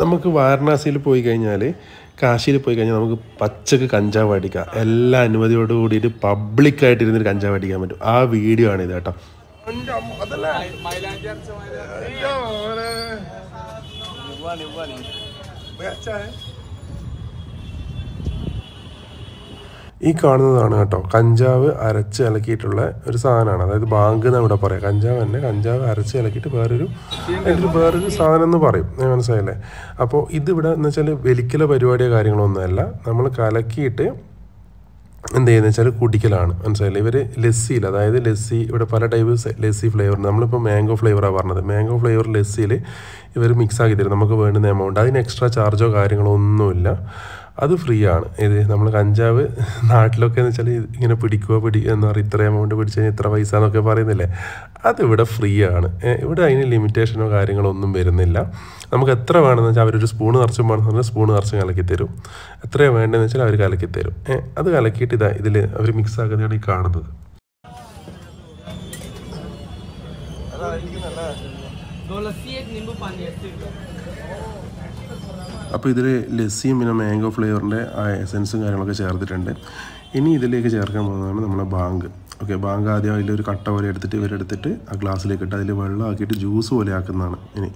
നമുക്ക് വാരണാസിയിൽ പോയി കഴിഞ്ഞാൽ, കാശിയിൽ പോയി കഴിഞ്ഞാൽ നമുക്ക് പച്ചക്ക് കഞ്ചാവ് അടിക്കാം. എല്ലാ അനുമതിയോട് കൂടിയിട്ട് പബ്ലിക്കായിട്ടിരുന്നൊരു കഞ്ചാവ് അടിക്കാൻ പറ്റും. ആ വീഡിയോ ആണ് ഇത് കേട്ടോ. ഈ കാണുന്നതാണ് കേട്ടോ കഞ്ചാവ് അരച്ച് ഇളക്കിയിട്ടുള്ള ഒരു സാധനമാണ്. അതായത് ബാങ്ക് എന്ന് ഇവിടെ പറയാം. കഞ്ചാവ് തന്നെ, കഞ്ചാവ് അരച്ച് ഇളക്കിയിട്ട് വേറൊരു സാധനം എന്ന് പറയും. മനസ്സിലായില്ലേ? അപ്പോൾ ഇതിവിടെ എന്ന് വെച്ചാൽ വലിക്കല പരിപാടിയോ കാര്യങ്ങളോ ഒന്നുമല്ല. നമ്മൾ കലക്കിയിട്ട് എന്ത് ചെയ്യുന്നത് വെച്ചാൽ കുടിക്കലാണ്. മനസ്സിലായില്ലേ? ഇവർ ലസ്സിയിൽ, അതായത് ലസ്സി ഇവിടെ പല ടൈപ്പ് ലസ്സി ഫ്ലേവറുണ്ട്. നമ്മളിപ്പോൾ മാംഗോ ഫ്ലേവറാണ് പറഞ്ഞത്. മാംഗോ ഫ്ലേവർ ലസ്സിയിൽ ഇവർ മിക്സ് ആക്കി തരും നമുക്ക് വേണ്ടുന്ന എമൗണ്ട്. അതിന് എക്സ്ട്രാ ചാർജോ കാര്യങ്ങളോ ഒന്നുമില്ല. അത് ഫ്രീ ആണ്. ഇത് നമ്മൾ കഞ്ചാവ് നാട്ടിലൊക്കെ എന്ന് വെച്ചാൽ ഇങ്ങനെ പിടിക്കുക എന്ന് പറയും, ഇത്ര എമൗണ്ട് പിടിച്ച് കഴിഞ്ഞാൽ ഇത്ര പൈസ എന്നൊക്കെ പറയുന്നില്ലേ, അതിവിടെ ഫ്രീ ആണ്. ഇവിടെ അതിന് ലിമിറ്റേഷനോ കാര്യങ്ങളോ ഒന്നും വരുന്നില്ല. നമുക്ക് എത്ര വേണമെന്ന് വെച്ചാൽ അവരൊരു സ്പൂണ് നിറച്ചും വേണമെന്ന് പറഞ്ഞാൽ സ്പൂണ് നിറച്ചും കലക്കി തരും. എത്രയാണ് വേണ്ടതെന്ന് വെച്ചാൽ അവർ കലക്കി തരും. അത് കലക്കിയിട്ട് ഇതാ ഇതിൽ അവർ മിക്സ് ആക്കുന്നതാണ് ഈ കാണുന്നത്. അപ്പോൾ ഇതിൽ ലസ്സിയും പിന്നെ മാംഗോ ഫ്ലേവറിൻ്റെ ആ എസൻസും കാര്യങ്ങളൊക്കെ ചേർത്തിട്ടുണ്ട്. ഇനി ഇതിലേക്ക് ചേർക്കാൻ പോകുന്നതാണ് നമ്മളെ ബാങ്ക്. ഓക്കെ, ബാങ്ക് ആദ്യം അതിലൊരു കട്ട പോലെ എടുത്തിട്ട് ഇവരെടുത്തിട്ട് ആ ഗ്ലാസ്സിലേക്ക് ഇട്ട് അതിൽ വെള്ളം ആക്കിയിട്ട് ജ്യൂസ് പോലെ ആക്കുന്നതാണ്. ഇനി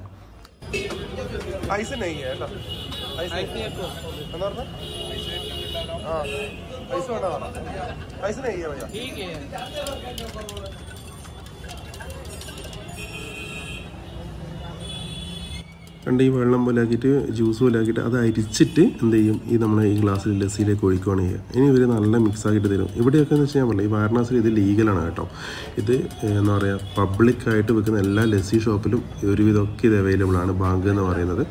കണ്ട് ഈ വെള്ളം പോലെ ആക്കിയിട്ട് ജ്യൂസ് പോലെ ആക്കിയിട്ട് അത് അരിച്ചിട്ട് എന്ത് ചെയ്യും, ഈ നമ്മളെ ഈ ഗ്ലാസ്സിൽ ലസ്സിയിലേക്ക് ഒഴിക്കുകയാണ് ചെയ്യുക. ഇനി ഇവർ നല്ല മിക്സ് ആക്കിയിട്ട് തരും. ഇവിടെയൊക്കെ എന്ന് വെച്ച് കഴിഞ്ഞാൽ ഈ വാരണാസിയിൽ ഇത് ലീഗലാണ് കേട്ടോ. ഇത് എന്താ പറയുക, പബ്ലിക്കായിട്ട് വെക്കുന്ന എല്ലാ ലസ്സി ഷോപ്പിലും ഒരുവിധമൊക്കെ ഇത് അവൈലബിൾ ആണ്, ബാങ്ക് എന്ന് പറയുന്നത്.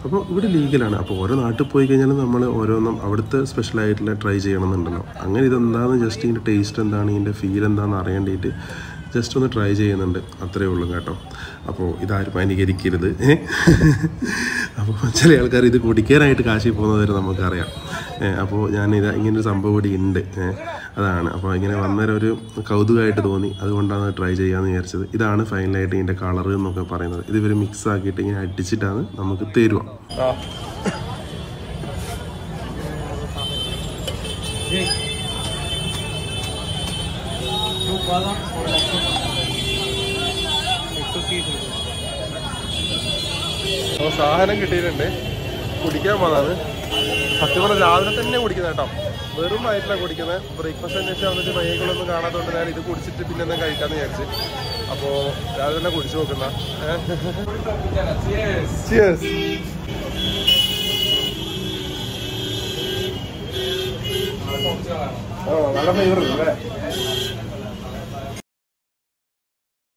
അപ്പോൾ ഇവിടെ ലീഗലാണ്. അപ്പോൾ ഓരോ നാട്ടിൽ പോയി കഴിഞ്ഞാൽ നമ്മൾ ഓരോന്നും അവിടുത്തെ സ്പെഷ്യലായിട്ടുള്ള ട്രൈ ചെയ്യണമെന്നുണ്ടല്ലോ. അങ്ങനെ ഇതെന്താണെന്ന് ജസ്റ്റ് ഇതിൻ്റെ ടേസ്റ്റ് എന്താണ്, ഇതിൻ്റെ ഫീൽ എന്താണെന്ന് അറിയേണ്ടിയിട്ട് ജസ്റ്റ് ഒന്ന് ട്രൈ ചെയ്യുന്നുണ്ട്, അത്രയേ ഉള്ളൂ കേട്ടോ. അപ്പോൾ ഇതാരും അനുകരിക്കരുത്. അപ്പോൾ ചില ആൾക്കാർ ഇത് കുടിക്കാനായിട്ട് കാശി പോകുന്നത് വരെ നമുക്കറിയാം. അപ്പോൾ ഞാനിത് ഇങ്ങനൊരു സംഭവം കൂടി ഉണ്ട്, അതാണ്. അപ്പോൾ ഇങ്ങനെ വന്നൊരു കൗതുകമായിട്ട് തോന്നി, അതുകൊണ്ടാണ് ട്രൈ ചെയ്യാമെന്ന് വിചാരിച്ചത്. ഇതാണ് ഫൈനലായിട്ട് ഇതിൻ്റെ കളർ എന്നൊക്കെ പറയുന്നത്. ഇത് ഇവർ മിക്സ് ആക്കിയിട്ട് ഇങ്ങനെ അടിച്ചിട്ടാണ് നമുക്ക് തരുക. അപ്പോൾ സാധനം കിട്ടിയിട്ടുണ്ട്, കുടിക്കാൻ പോകുന്നതാണ്. സത്യം പറഞ്ഞാൽ രാവിലെ തന്നെ കുടിക്കുന്നത് കേട്ടോ, വെറും വയറ്റിലാണ് കുടിക്കുന്നത്. ബ്രേക്ക്ഫാസ്റ്റ് അന്വേഷിച്ച് വന്നിട്ട് വൈകിളൊന്നും കാണാത്തതുകൊണ്ട് ഞാൻ ഇത് കുടിച്ചിട്ട് പിന്നെ എന്തെങ്കിലും കഴിക്കാമെന്ന് വിചാരിച്ച്. അപ്പോൾ രാവിലെ തന്നെ കുടിച്ചു നോക്കുന്ന നല്ല ഫ്ലേവർ അല്ലേ.